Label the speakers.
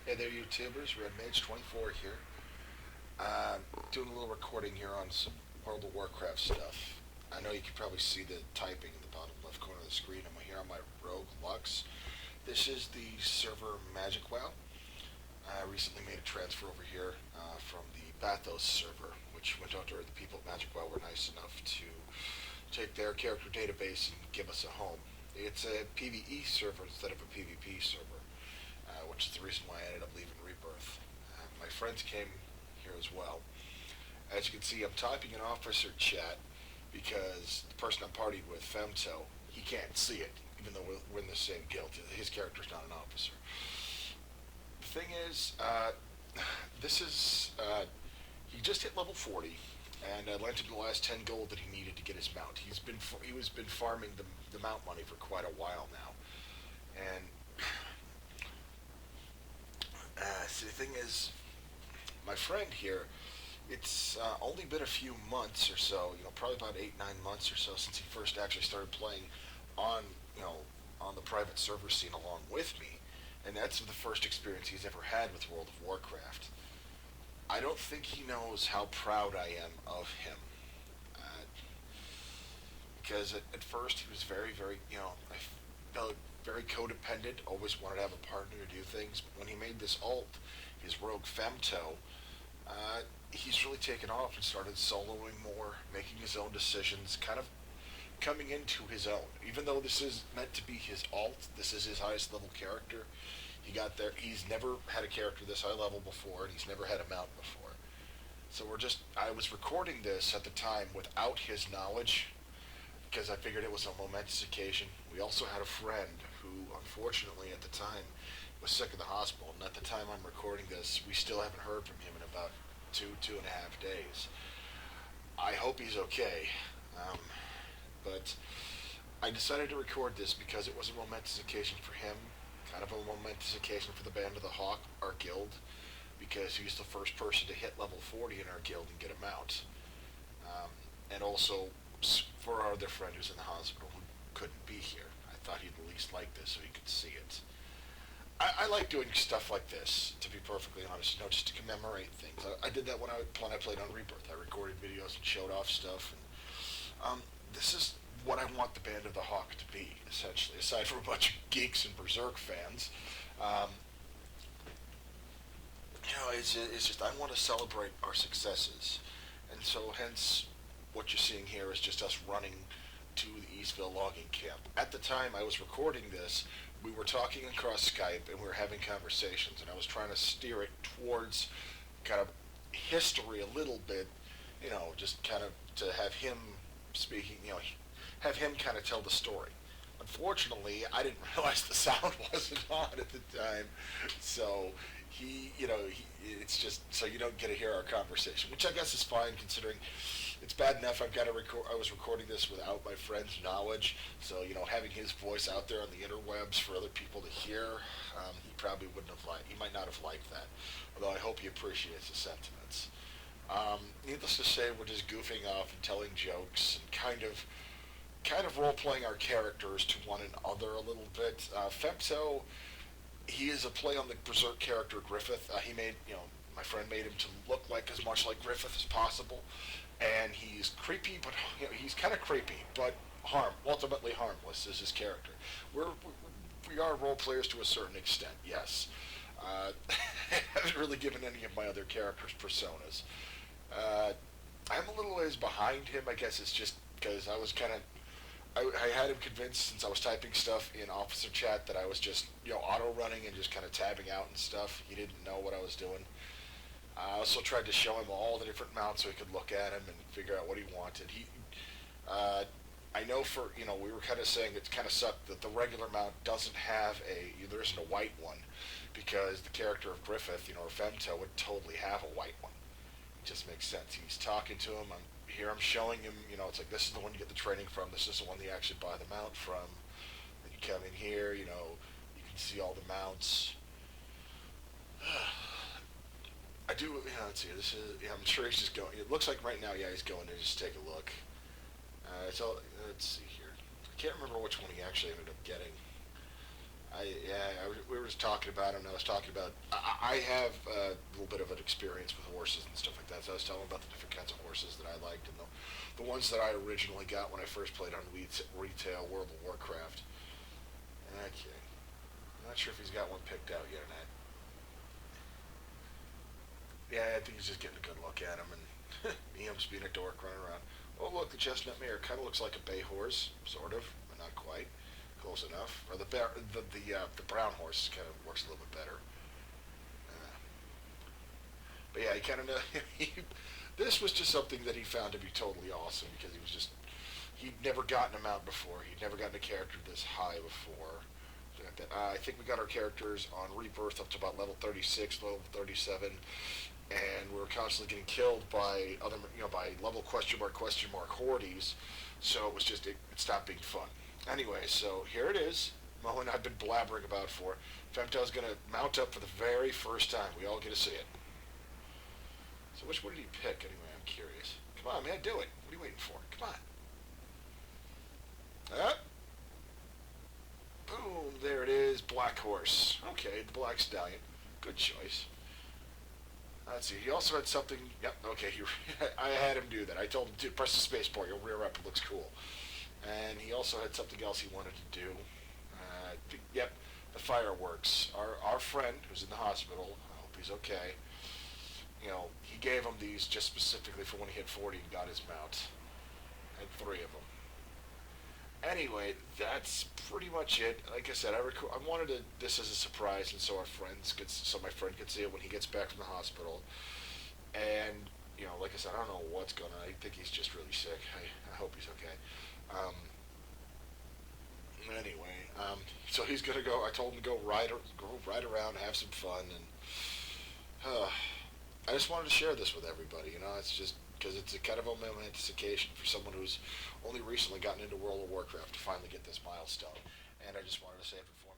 Speaker 1: Hey there, YouTubers. Red Mage 24 here. Doing a little recording here on some World of Warcraft stuff. I know you can probably see the typing in the bottom left corner of the screen. I'm here on my Rogue Lux. This is the server Magicwow. I recently made a transfer over here from the Bathos server, which went out to the people at Magicwow were nice enough to take their character database and give us a home. It's a PvE server instead of a PvP server, which is the reason why I ended up leaving Rebirth. My friends came here as well. As you can see, I'm typing an officer chat because the person I'm partied with, Femto, he can't see it, even though we're in the same guild. His character's not an officer. The thing is, this is, he just hit level 40, and lent him the last 10 gold that he needed to get his mount. He was been farming the mount money for quite a while now, and see, the thing is, my friend here, it's only been a few months or so, probably about 8, 9 months or so since he first actually started playing on, you know, on the private server scene along with me, and that's the first experience he's ever had with World of Warcraft. I don't think he knows how proud I am of him, uh, because at first he was very, very, I felt very codependent, always wanted to have a partner to do things. But when he made this alt, his rogue Femto, he's really taken off and started soloing more, making his own decisions, kind of coming into his own. Even though this is meant to be his alt, this is his highest level character. He got there. He's never had a character this high level before, and he's never had a mount before. So I was recording this at the time without his knowledge, because I figured it was a momentous occasion. We also had a friend who, unfortunately, at the time, was sick in the hospital, and at the time I'm recording this, we still haven't heard from him in about 2.5 days. I hope he's okay, but I decided to record this because it was a momentous occasion for him, kind of a momentous occasion for the Band of the Hawk, our guild, because he's the first person to hit level 40 in our guild and get a mount. And also for our other friend who's in the hospital who couldn't be here. I thought he'd at least like this so he could see it. I like doing stuff like this, to be perfectly honest, just to commemorate things. I did that when I played on Rebirth. I recorded videos and showed off stuff. And this is what I want the Band of the Hawk to be, essentially, aside from a bunch of geeks and Berserk fans. Um, it's just I want to celebrate our successes, and so hence what you're seeing here is just us running to the Eastville logging camp. At the time I was recording this, we were talking across Skype and we were having conversations, and I was trying to steer it towards kind of history a little bit, just kind of to have him speaking, have him kind of tell the story. Unfortunately, I didn't realize the sound wasn't on at the time, so it's just so you don't get to hear our conversation, which I guess is fine considering it's bad enough I've got to record. I was recording this without my friend's knowledge, so having his voice out there on the interwebs for other people to hear, he probably wouldn't have liked. He might not have liked that, although I hope he appreciates the sentiments. Needless to say, we're just goofing off and telling jokes and kind of role playing our characters to one another a little bit. Femto, he is a play on the Berserk character Griffith. My friend made him to look like as much like Griffith as possible, and he's creepy, but he's kind of creepy, but ultimately harmless is his character. We are role players to a certain extent, yes. I haven't really given any of my other characters personas. I'm a little ways behind him. I guess it's just because I had him convinced, since I was typing stuff in officer chat, that I was just auto running and just kind of tabbing out and stuff. He didn't know what I was doing. I also tried to show him all the different mounts so he could look at him and figure out what he wanted. I know we were kind of saying it kind of sucked that the regular mount doesn't have there isn't a white one, because the character of Griffith, or Femto, would totally have a white one. It just makes sense. He's talking to him. I'm showing him, it's like, this is the one you get the training from. This is the one you actually buy the mount from. Then you come in here, you can see all the mounts. I do, let's see, this is, I'm sure he's just going, it looks like right now, he's going to just take a look. Let's see here. I can't remember which one he actually ended up getting. We were just talking about it, and I was talking about. I have a little bit of an experience with horses and stuff like that. So I was telling about the different kinds of horses that I liked, and the ones that I originally got when I first played on retail World of Warcraft. Okay, I'm not sure if he's got one picked out yet or not. Yeah, I think he's just getting a good look at him, and Eam's being a dork running around. Oh look, the chestnut mare kind of looks like a bay horse, sort of, but not quite. Close enough. Or the brown horse kind of works a little bit better. Uh, but yeah, he kind of this was just something that he found to be totally awesome because he'd never gotten him out before. He'd never gotten a character this high before. Like that. I think we got our characters on Rebirth up to about level 36, level 37, and we were constantly getting killed by by level question mark hordes. So it stopped being fun. Anyway, so here it is. Mo and I've been blabbering about for. Femto's going to mount up for the very first time. We all get to see it. So which one did he pick anyway? I'm curious. Come on, man, do it. What are you waiting for? Come on. Boom, there it is. Black horse. Okay, the black stallion. Good choice. Let's see. He also had something. Yep. Okay. I had him do that. I told him to press the space bar. You'll rear up. It looks cool. And he also had something else he wanted to do. Yep. The fireworks. Our friend who's in the hospital. I hope he's okay. He gave him these just specifically for when he hit 40 and got his mount. Had 3 of them. Anyway, that's pretty much it. Like I said, I wanted this as a surprise, and so my friend could see it when he gets back from the hospital. And like I said, I don't know what's going on. I think he's just really sick. I hope he's okay. Anyway, so he's gonna go. I told him to go ride around, have some fun, and I just wanted to share this with everybody. It's just because it's a kind of a momentous for someone who's only recently gotten into World of Warcraft to finally get this milestone, and I just wanted to say it before.